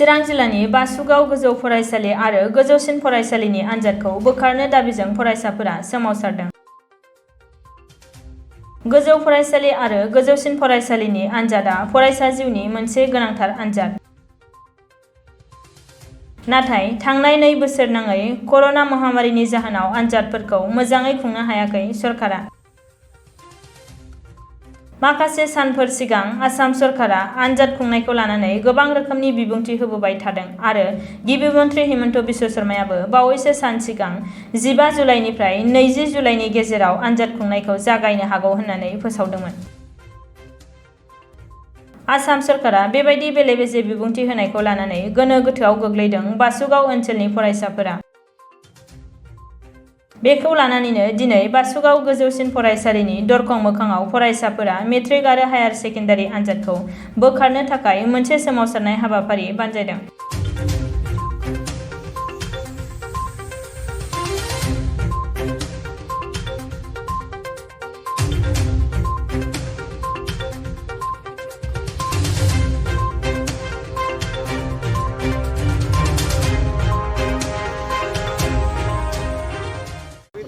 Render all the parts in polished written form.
चिरां जिल्लानि बासुगाव गोजौ फरायसालि आरो गोजौसिन फरायसालिनि आनजादखौ बोखारनो दाबिजों फरायसाफोरा सोमावसारदों। गोजौ फरायसालि आरो गोजौसिन फरायसालिनि आनजादआ फरायसा जिउनि मोनसे गोनांथार आनजाद। नाथाय थांनाय 2 बोसोर नाङै कर'ना महामारीनि जाहोनाव आनजादफोरखौ मोजाङै खुंनो हायाखै सरकारा। माखासे सानफोर सिगां आसाम सरकारा आनजाद खुंनायखौ लानानै गोबां रोखोमनि बिबुंथि होबोबाय थादों आरो गिबि मन्थ्रि हिमन्त बिश्व शर्मायाबो बावैसो सान सिगां 15 जुलाइनिफ्राय 20 जुलाइनि गेजेराव आनजाद खुंनायखौ जागायनो हागौ होननानै फोसावदोंमोन। आसाम सरकारा बेबायदि बेले-बेजे बिबुंथि होनायखौ लानानै गोनो गोथोआव गोग्लैदों बासुगाव ओनसोलनि फरायसाफोरा। बेखौ लानानैनो दिनै बासुगाव गोजौसिन फरायसालिनि दरखं मोखाङाव फरायसाफोरा मेट्रिक आरो हायार सेकेन्डारि आनजादखौ बोखारनो थाखाय मोनसे सोमावसारनाय हाबाफारि बानजायदों।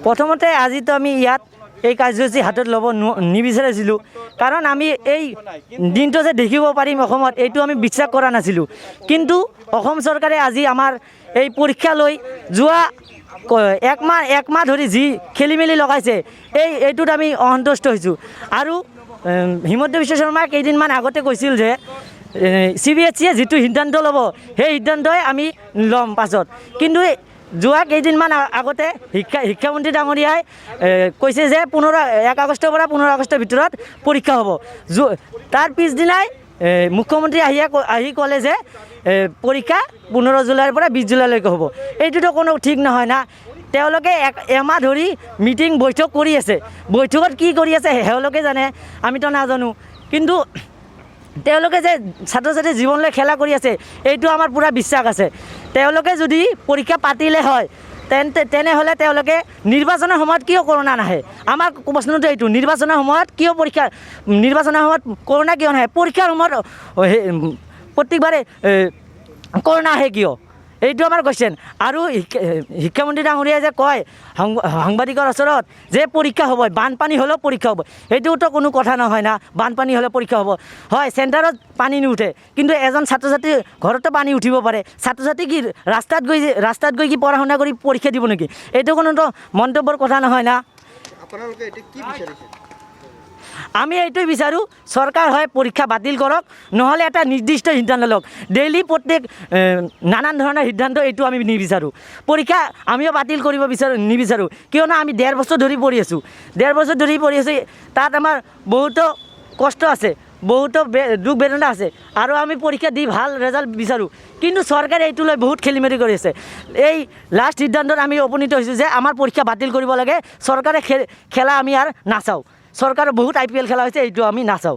प्रथमते आज तो आम इतना कार्यसूची हाथ लब निविचारिছিলোঁ कारण आम दिन तो देखिब पारिम यू आम विश्वास करा नासिलो किन्तु सरकारे आज आमार परीक्षा लै जोआ एक माह धरी जी खेली मेली लगाइছে এইটোত আমি অসন্তুষ্ট হৈছোঁ। আৰু হিমন্ত বিশ্ব শৰ্মাই কেইদিনমান আগতে কৈছিল যে CBSE যিটো সিদ্ধান্ত ল'ব সেই সিদ্ধান্তই আমি ল'ম পাছত, কিন্তু যোৱা কেইদিনমান আগতে শিক্ষামন্ত্ৰী ডাঙৰীয়াই কৈছে যে 1 আগষ্টৰ পৰা 15 আগষ্টৰ ভিতৰত পৰীক্ষা হ'ব। তাৰ পিছদিনাই মুখ্যমন্ত্ৰী আহি ক'লে যে পৰীক্ষা 15 জুলাইৰ পৰা 20 জুলাইলৈকে হ'ব। এইটোতো কোনো ঠিক নহয় না। তেওঁলোকে এমাহ ধৰি মিটিং বৈঠক কৰি আছে, বৈঠকত কি কৰি আছে তেওঁলোকে জানে, আমিতো নাজানো। কিন্তু তেওঁলোকে যে ছাত্ৰ ছাত্ৰীৰ জীৱনলৈ খেলা কৰি আছে এইটো আমাৰ পুৰা বিশ্বাস আছে। তেওঁলোকে যদি পৰীক্ষা পাতিলে হয় তেনেহ'লে তেওঁলোকে নিৰ্বাচনৰ সময়ত কিয় কৰোণা নাহে? আমাৰ প্ৰশ্নটো এইটো, নিৰ্বাচনৰ সময়ত কিয় পৰীক্ষা, নিৰ্বাচনৰ সময়ত কৰোণা কিয় নাহে? পৰীক্ষাৰ সময়ত প্ৰত্যেকবাৰে কৰোণা আহে কিয়? এইটো আমাৰ কুৱেশ্যন। আৰু শিক্ষামন্ত্ৰী ডাঙৰীয়াই যে কয় সাংবাদিকৰ ওচৰত যে পৰীক্ষা হ'ব, বানপানী হ'লেও পৰীক্ষা হ'ব, সেইটোতো কোনো কথা নহয় না। বানপানী হ'লে পৰীক্ষা হ'ব হয়, চেণ্টাৰত পানী নুঠে, কিন্তু এজন ছাত্ৰ ছাত্ৰী ঘৰতো পানী উঠিব পাৰে। ছাত্ৰ ছাত্ৰী কি ৰাস্তাত গৈ কি পঢ়া শুনা কৰি পৰীক্ষা দিব নেকি? এইটো কোনোতো মন্তব্যৰ কথা নহয় না। আপোনালোকে এইটো কি বিচাৰিছে? আমি এইটোই বিচাৰোঁ চৰকাৰ হয় পৰীক্ষা বাতিল কৰক, নহ'লে এটা নিৰ্দিষ্ট সিদ্ধান্ত লওক। ডেইলি প্ৰত্যেক নানান ধৰণৰ সিদ্ধান্ত এইটো আমি নিবিচাৰোঁ। পৰীক্ষা আমিও বাতিল কৰিব নিবিচাৰোঁ, কিয়নো আমি 1.5 বছৰ ধৰি পঢ়ি আছোঁ। 1.5 বছৰ ধৰি পঢ়ি আছোঁ, তাত আমাৰ বহুতো কষ্ট আছে, বহুতো দুখ বেদনা আছে, আৰু আমি পৰীক্ষা দি ভাল ৰেজাল্ট বিচাৰোঁ। কিন্তু চৰকাৰে এইটো লৈ বহুত খেলিমেলি কৰি আছে। এই লাষ্ট সিদ্ধান্তত আমি উপনীত হৈছোঁ যে আমাৰ পৰীক্ষা বাতিল কৰিব লাগে। চৰকাৰে খেলা আমি আৰু নাচাওঁ। চৰকাৰে বহুত IPL খেলা হৈছে, এইটো আমি নাচাওঁ।